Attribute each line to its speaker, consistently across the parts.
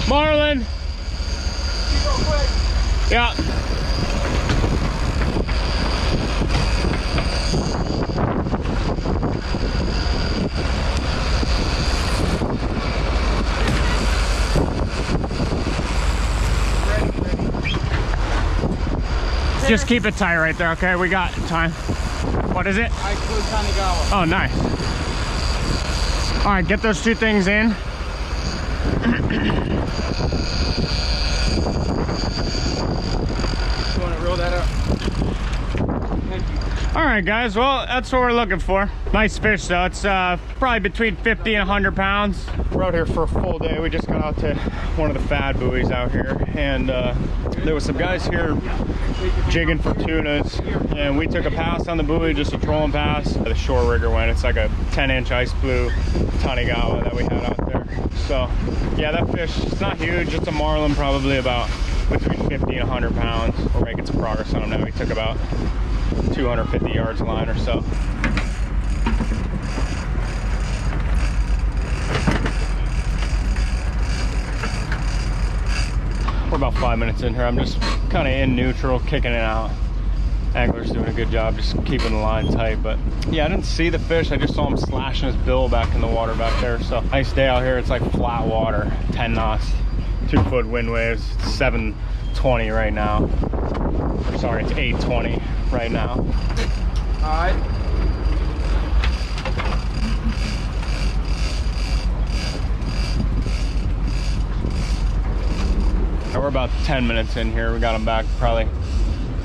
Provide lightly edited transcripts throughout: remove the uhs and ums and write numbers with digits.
Speaker 1: Marlin. Yeah. Just keep it tight right there, okay? We got time. What is it? Oh, nice. All right, get those two things in.
Speaker 2: You want to roll that up? Thank you.
Speaker 1: All right, guys, well, that's what we're looking for. Nice fish, though. It's probably between 50 and 100 pounds. We're out here for a full day. We just got out to one of the fad buoys out here, and there was some guys here jigging for tunas, and we took a pass on the buoy, just a trolling pass. The shore rigger went. It's like a 10-inch ice blue Tanigawa that we had out there. So, yeah, that fish, it's not huge. It's a marlin, probably about between 50 and 100 pounds. We're making some progress on him now. We took about 250 yards of line or so. We're about 5 minutes in here. I'm just kind of in neutral, kicking it out. Angler's doing a good job just keeping the line tight. But yeah, I didn't see the fish. I just saw him slashing his bill back in the water back there. So nice day out here. It's like flat water, 10 knots, 2-foot wind waves. It's 720 right now. Or sorry, it's 820 right now.
Speaker 2: All right.
Speaker 1: We're about 10 minutes in here. We got him back probably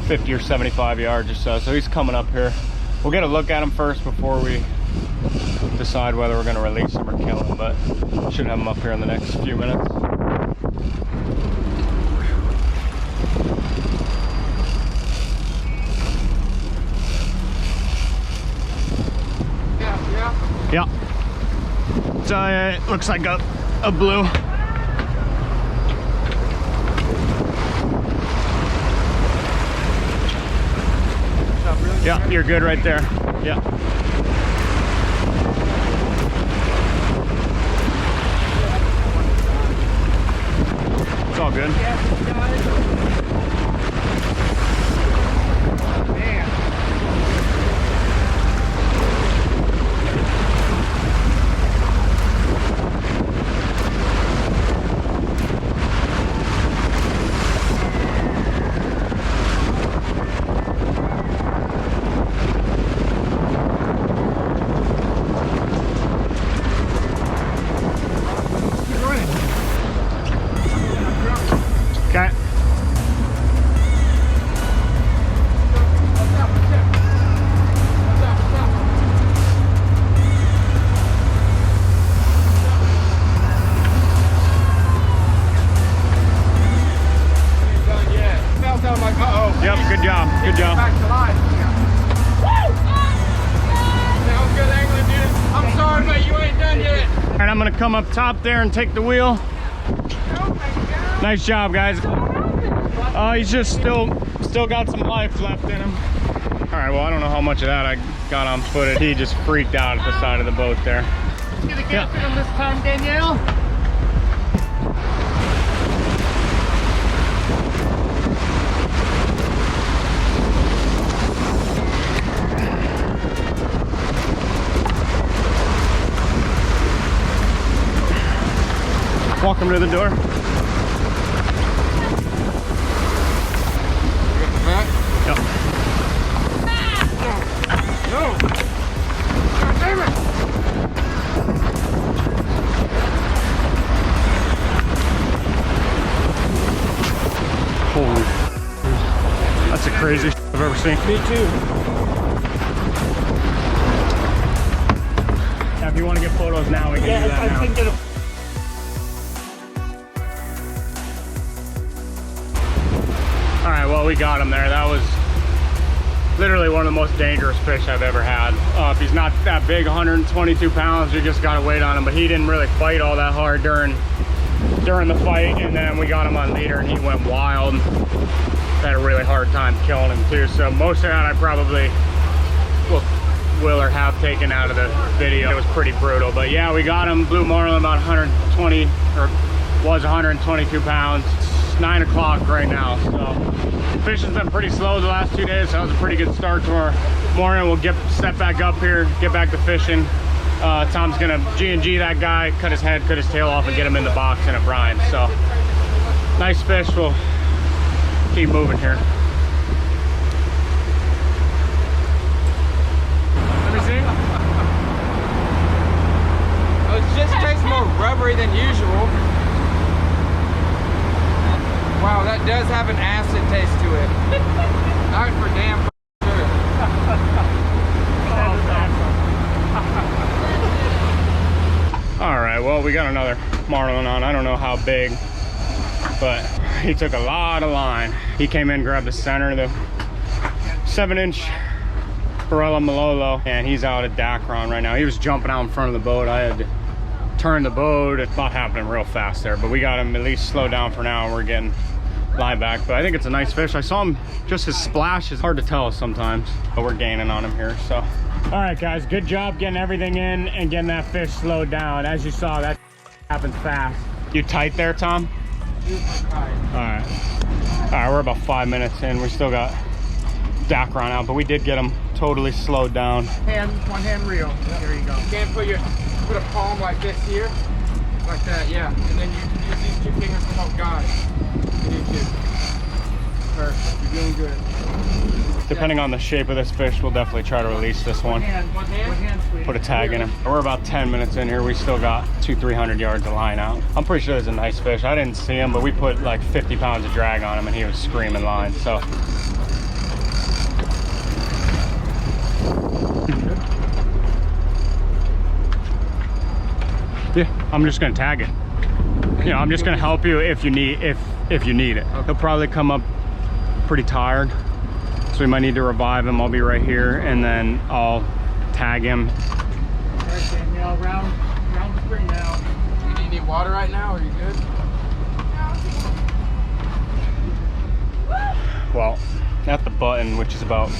Speaker 1: 50 or 75 yards or so. So he's coming up here. We'll get a look at him first before we decide whether we're going to release him or kill him. But should have him up here in the next few minutes. Yeah. So it looks like a blue. Yeah, you're good right there. Yeah. It's all good. Okay. Yep, good job. Good job.
Speaker 2: Back to life. Sounds good angling, dude. I'm sorry, but you ain't done yet.
Speaker 1: All right, I'm gonna come up top there and take the wheel. Nice job, guys. He's just still got some life left in him. All right, well, I don't know how much of that I got on footage. He just freaked out at the side of the boat there.
Speaker 2: Get a catch him this time, Danielle.
Speaker 1: Walk him to the door. Yep.
Speaker 2: No. God damn it.
Speaker 1: Holy. That's the craziest I've ever seen.
Speaker 2: Me too.
Speaker 1: Now, if you want to get photos now, we can do that now.
Speaker 2: I can get a
Speaker 1: All right, well, we got him there. That was literally one of the most dangerous fish I've ever had. If he's not that big, 122 pounds, you just got to wait on him. But he didn't really fight all that hard during the fight, and then we got him on leader, and he went wild. Had a really hard time killing him too. So most of that I probably will or have taken out of the video. It was pretty brutal, but yeah, we got him. Blue Marlin, about 120 or was 122 pounds. It's 9 o'clock right now, so fish has been pretty slow the last 2 days. So that was a pretty good start to our morning. We'll step back up here, get back to fishing. Tom's gonna G&G that guy, cut his head, cut his tail off, and get him in the box in a brine. So nice fish. We'll keep moving here. Let me see.
Speaker 2: Oh, it just tastes more rubbery than usual. Wow, that does have an acid taste to it. Not for damn sure.
Speaker 1: All right, well, we got another Marlin on. I don't know how big, but he took a lot of line. He came in, grabbed the center of the 7-inch Barella Malolo, and he's out at Dacron right now. He was jumping out in front of the boat. I had to turn the boat. It's not happening real fast there, but we got him at least slowed down for now, and we're getting line back. But I think it's a nice fish. I saw him, just his splash is hard to tell sometimes, but we're gaining on him here. So all right, guys, good job getting everything in and getting that fish slowed down. As you saw, that happens fast. You tight there, Tom? All right, we're about 5 minutes in. We still got Dacron out, but we did get him totally slowed down.
Speaker 3: One hand reel. There you go.
Speaker 2: You can't put a palm like this here, like that, yeah. And then you can use these 2 fingers to help guide. You need to. Perfect. You're doing good.
Speaker 1: Depending on the shape of this fish, we'll definitely try to release this one.
Speaker 2: One hand, sweet.
Speaker 1: Put a tag in him. We're about 10 minutes in here. We still got 200-300 yards of line out. I'm pretty sure there's a nice fish. I didn't see him, but we put like 50 pounds of drag on him and he was screaming line. So yeah, I'm just gonna tag it. You know, I'm just gonna help you if you need if you need it.
Speaker 2: Okay.
Speaker 1: He'll probably come up pretty tired, so we might need to revive him. I'll be right here, and then I'll tag him.
Speaker 3: All right, Danielle, round spring now.
Speaker 2: You need water right now? Are you good?
Speaker 1: Well, at the button, which is about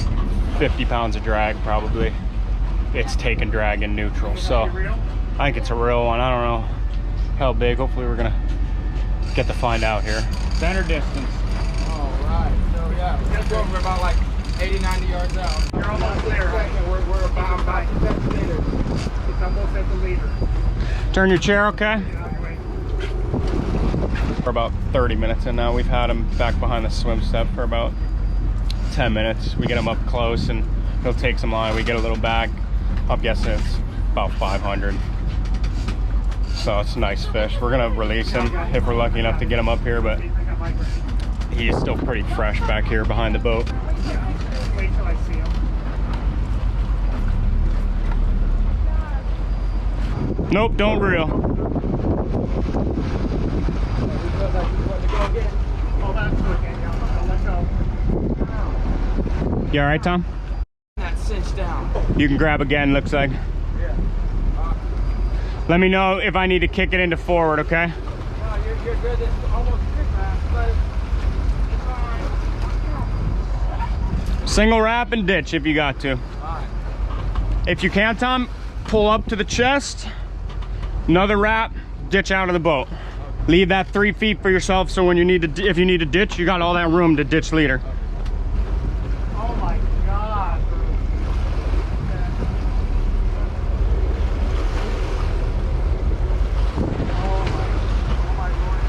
Speaker 1: 50 pounds of drag probably, it's taking drag in neutral. So I think it's a real one. I don't know how big. Hopefully we're gonna get to find out here. Center distance.
Speaker 2: All right. So yeah, we're about like 80, 90 yards out.
Speaker 3: You're almost there. Right?
Speaker 2: We're about 2 meters.
Speaker 3: It's almost at the leader.
Speaker 1: Turn your chair, okay?
Speaker 3: Yeah, wait.
Speaker 1: We're about 30 minutes in now. We've had him back behind the swim step for about 10 minutes. We get him up close and he'll take some line. We get a little back. I'm guessing it's about 500. So it's a nice fish. We're gonna release him if we're lucky enough to get him up here, but he's still pretty fresh back here behind the boat.
Speaker 3: Wait till I see him.
Speaker 1: Nope, don't reel.
Speaker 3: Oh, that's good, Danielle. I'll let go.
Speaker 1: You all right, Tom?
Speaker 2: That cinched down.
Speaker 1: You can grab again, looks like.
Speaker 2: Yeah.
Speaker 1: Let me know if I need to kick it into forward, okay?
Speaker 2: No, you're good. It's almost too fast, but it's fine.
Speaker 1: Single wrap and ditch if you got to.
Speaker 2: Alright.
Speaker 1: If you can, Tom, pull up to the chest, another wrap, ditch out of the boat. Leave that 3 feet for yourself, so when you need to, if you need to ditch, you got all that room to ditch leader.
Speaker 3: Oh my God. Oh my Lord.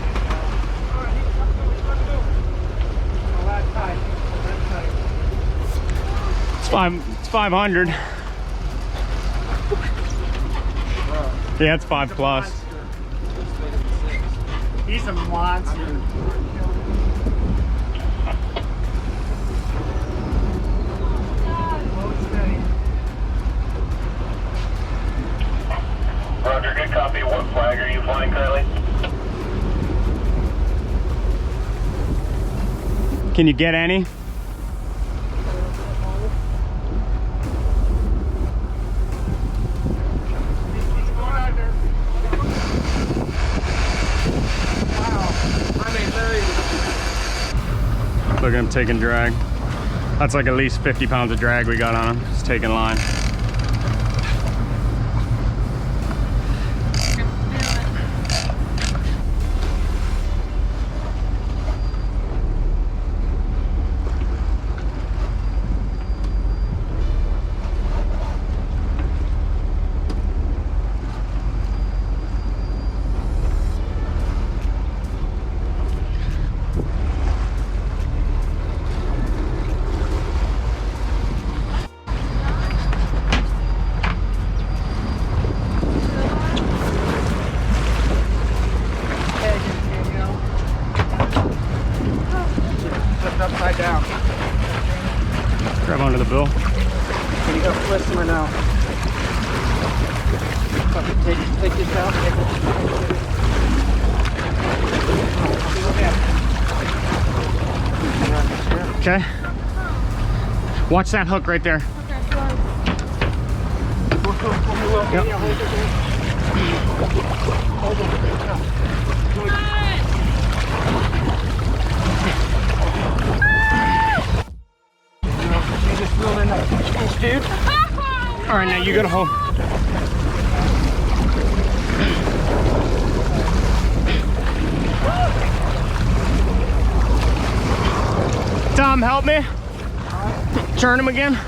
Speaker 3: Oh, that's tight. That's tight.
Speaker 1: It's 500. Yeah, it's 5 plus.
Speaker 3: He's a monster.
Speaker 4: Roger, good copy. What flag are you flying currently?
Speaker 1: Can you get any? Look at him taking drag. That's like at least 50 pounds of drag we got on him. He's taking line. Grab onto the bill.
Speaker 2: Can you go twist him or no? Take this out.
Speaker 1: Okay. Watch that hook right there. Yep.
Speaker 2: Dude.
Speaker 1: All right, now you gotta hold. Tom, help me. Turn him again.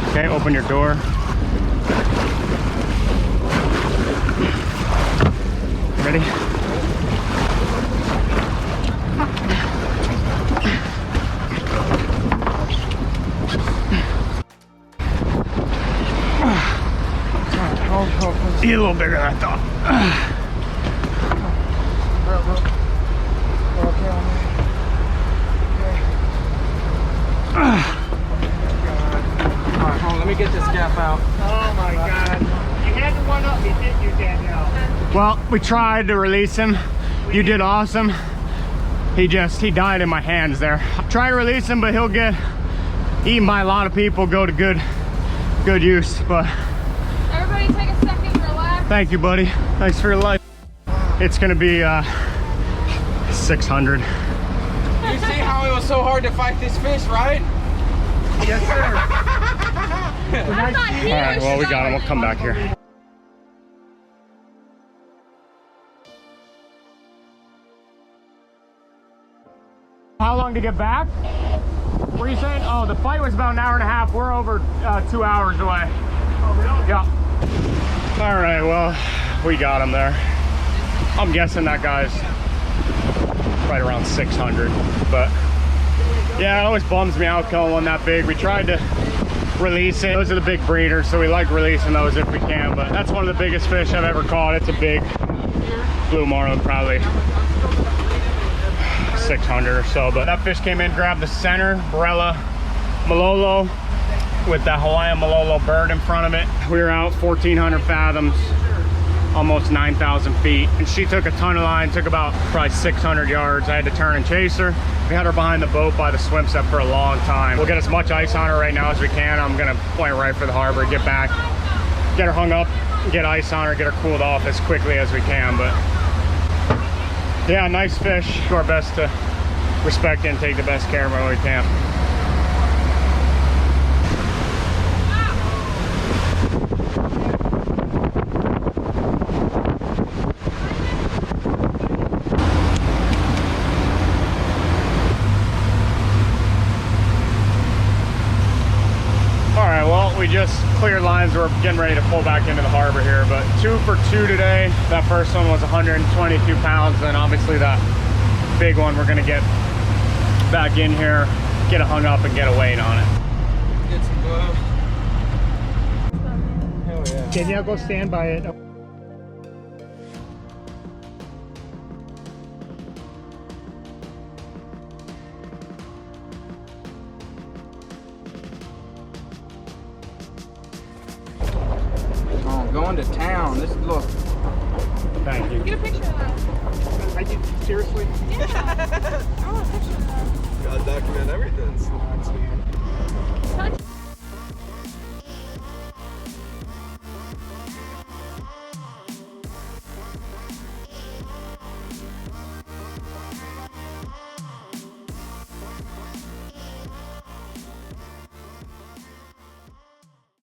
Speaker 1: Okay, open your door. Ready? He's a little bigger than I thought.
Speaker 2: Alright, hold on, let me get this gap out.
Speaker 3: Oh my God. You had to one up me, didn't you, Danielle?
Speaker 1: Well, we tried to release him. You did awesome. He died in my hands there. Try to release him, but he'll get eaten by a lot of people, go to good use. But
Speaker 5: Everybody take a second, relax.
Speaker 1: thank you, buddy. Thanks for your life. It's gonna be 600.
Speaker 2: You see how it was so hard to fight this fish, right?
Speaker 3: Yes, sir.
Speaker 5: I'm not here.
Speaker 1: All right, well, we got him. We'll come back here. How long to get back? What are you saying? Oh, the flight was about an hour and a half. We're over 2 hours away.
Speaker 3: Oh, really?
Speaker 1: Yeah. All right, well, we got him there. I'm guessing that guy's right around 600, but yeah, it always bums me out killing one that big. We tried to release it. Those are the big breeders, so we like releasing those if we can, but that's one of the biggest fish I've ever caught. It's a big blue marlin, probably 600 or so, but that fish came in, grabbed the center Barella Malolo with that Hawaiian Malolo bird in front of it. We were out 1,400 fathoms, almost 9,000 feet, and she took a ton of line, took about probably 600 yards. I had to turn and chase her. We had her behind the boat by the swim set for a long time. We'll get as much ice on her right now as we can. I'm gonna point right for the harbor, get back, get her hung up, get ice on her, get her cooled off as quickly as we can. But yeah, nice fish. Do our best to respect it and take the best care of her when we can. We just cleared lines. We're getting ready to pull back into the harbor here, but 2 for 2 today. That first one was 122 pounds, and obviously that big one we're gonna get back in here, get it hung up and get a weight on it.
Speaker 2: Get some gloves. Hell yeah.
Speaker 3: Danielle, go stand by it.
Speaker 2: Going to town. This look.
Speaker 1: Thank you.
Speaker 5: Get a picture of that.
Speaker 3: Seriously?
Speaker 5: Yeah.